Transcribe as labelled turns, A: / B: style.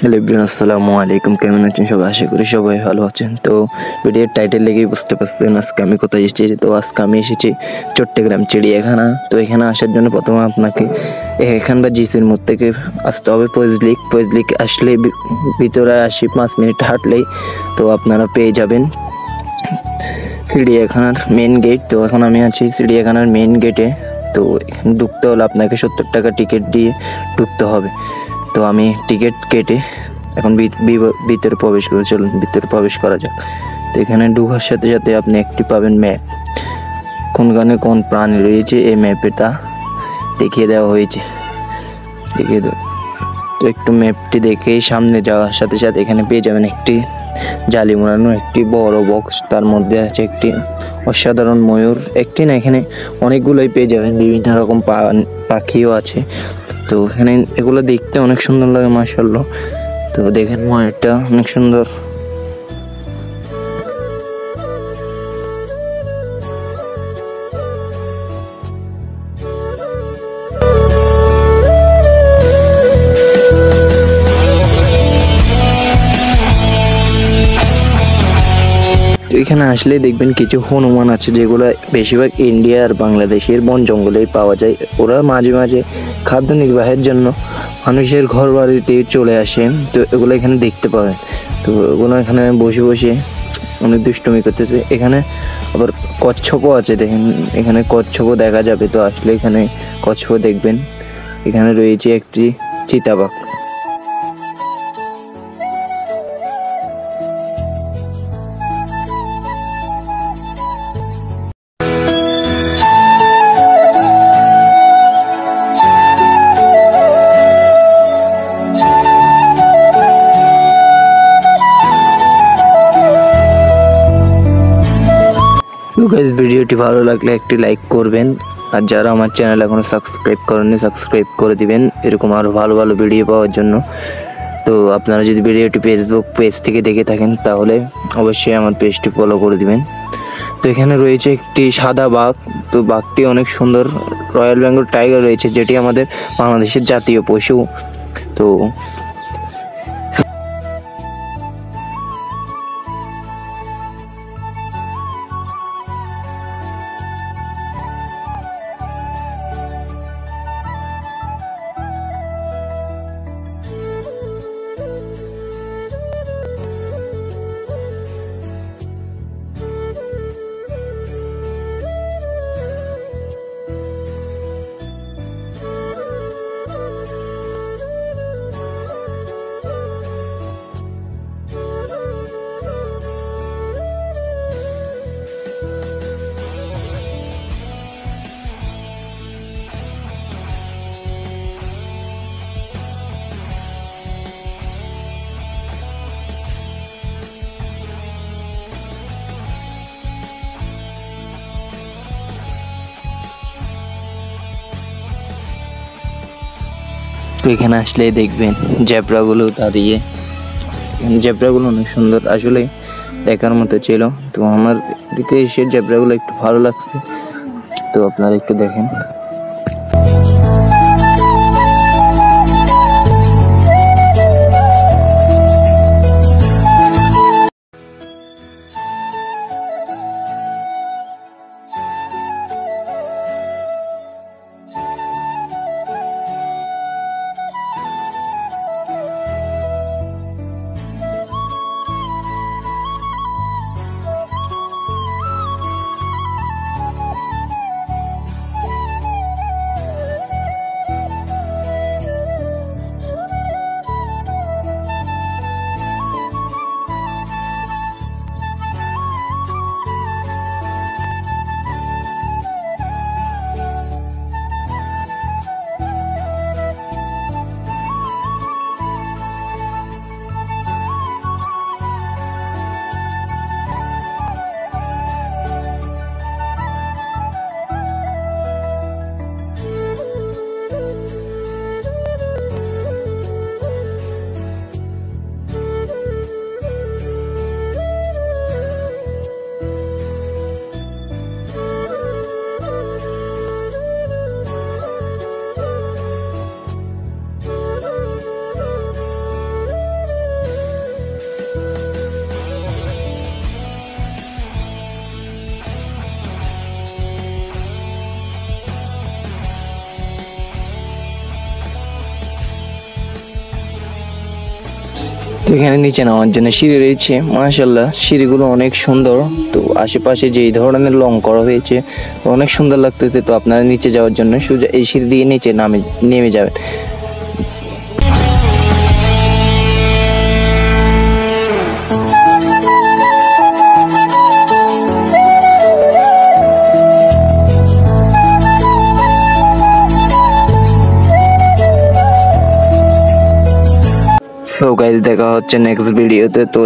A: Hello everyone, আসসালামু আলাইকুম। কেমন আছেন সবাই? আশা করি সবাই ভালো আছেন। তো ভিডিওর টাইটেল লেগেই বুঝতে পারছেন আজকে আমি কোথায় এসেছি। তো আজকে আমি এসেছি চট্টগ্রাম চিড়িয়াখানা। তো এখানে আসার জন্য প্রথমে আপনাকে এখানকার জিসির মোড় থেকে আসতে হবে ফজলিক আসলে ভিতরে 5 মিনিট হাঁটলেই তো আপনারা পেয়ে যাবেন চিড়িয়াখানার মেন গেট। তো এখন আমি আছি চিড়িয়াখানার মেন গেটে। তো এখানে ঢুকতে হলে আপনাকে 70 টাকা টিকিট দিয়ে ঢুকতে হবে। তো আমি টিকিট কেটে এখন ভিতরে প্রবেশ করে, চলুন ভিতরে প্রবেশ করা যাক। তো এখানে ঢোকার সাথে সাথে আপনি একটি পাবেন ম্যাপ, কোনখানে কোন প্রাণী রয়েছে এই ম্যাপে তা দেখিয়ে দেওয়া হয়েছে। তো একটু ম্যাপটি দেখেই সামনে যাওয়ার সাথে সাথে এখানে পেয়ে যাবেন একটি জালি মোড়ানো একটি বড় বক্স, তার মধ্যে আছে একটি অসাধারণ ময়ূর। একটি না, এখানে অনেকগুলোই পেয়ে যাবেন, বিভিন্ন রকম পাখিও আছে। তো এখানে এগুলো দেখতে অনেক সুন্দর লাগে মাশাআল্লাহ। তো দেখেন ময়ূরটা অনেক সুন্দর। তো এখানে আসলে দেখবেন কিছু হনুমান আছে, যেগুলো বেশিরভাগ ইন্ডিয়া আর বাংলাদেশের বন জঙ্গলেই পাওয়া যায়। ওরা মাঝে মাঝে খাদ্য নির্বাহের জন্য মানুষের ঘর বাড়িতে চলে আসে। তো এগুলো এখানে দেখতে পাবেন। তো ওগুলো এখানে বসে বসে অনেক দুষ্টুমি করতেছে। এখানে আবার কচ্ছপও আছে, দেখেন এখানে কচ্ছপও দেখা যাবে। তো আসলে এখানে কচ্ছপ দেখবেন। এখানে রয়েছে একটি চিতাবাঘ। তো গাইস, ভিডিওটি ভালো লাগলে একটি লাইক করবেন, আর যারা আমার চ্যানেল এখনো সাবস্ক্রাইব করেননি সাবস্ক্রাইব করে দিবেন এরকম আরও ভালো ভালো ভিডিও পাওয়ার জন্য। তো আপনারা যদি ভিডিওটি ফেসবুক পেজ থেকে দেখে থাকেন তাহলে অবশ্যই আমার পেজটি ফলো করে দিবেন। তো এখানে রয়েছে একটি সাদা বাঘ। তো বাঘটি অনেক সুন্দর, রয়্যাল বেঙ্গল টাইগার রয়েছে, যেটি আমাদের বাংলাদেশের জাতীয় পশু। তো তো এখানে আসলেই দেখবেন জেব্রাগুলো দাঁড়িয়ে। জেব্রাগুলো অনেক সুন্দর, আসলে দেখার মতো ছিল। তো আমার দিকে এসে জেব্রাগুলো একটু ভালো লাগছে, তো আপনারা একটু দেখেন। তো এখানে নিচে নামার জন্য সিঁড়ি রয়েছে, মাশাআল্লাহ সিঁড়িগুলো অনেক সুন্দর। তো আশেপাশে যেই ধরনের রং করা হয়েছে অনেক সুন্দর লাগতেছে। তো আপনারা নিচে যাওয়ার জন্য সোজা এই সিঁড়ি দিয়ে নিচে নেমে যাবেন। তো গাইস দেখা হচ্ছে নেক্সট ভিডিওতে। তো